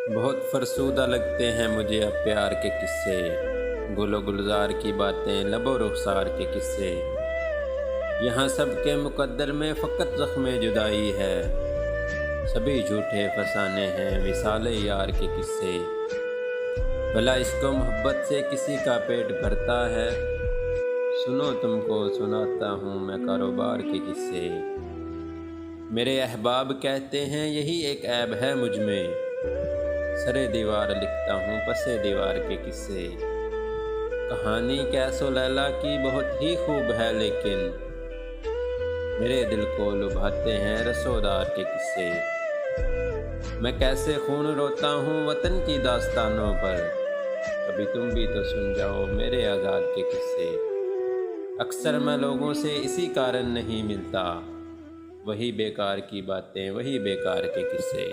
बहुत फरसूदा लगते हैं मुझे अब प्यार के किस्से, गुलो गुलजार की बातें, लबो रुखसार के किस्से। यहाँ सबके मुकद्दर में फ़कत ज़ख्म जुदाई है, सभी झूठे फसाने हैं विसाले यार के किस्से। भला इश्क़ो मोहब्बत से किसी का पेट भरता है, सुनो तुमको सुनाता हूँ मैं कारोबार के किस्से। मेरे अहबाब कहते हैं यही एक ऐब है मुझ में, सरे दीवार लिखता हूँ पसे दीवार के किस्से। कहानी कैसो लैला की बहुत ही खूब है, लेकिन मेरे दिल को लुभाते हैं रसोदार के किस्से। मैं कैसे खून रोता हूँ वतन की दास्तानों पर, कभी तुम भी तो सुन जाओ मेरे आज़ाद के किस्से। अक्सर मैं लोगों से इसी कारण नहीं मिलता, वही बेकार की बातें वही बेकार के किस्से।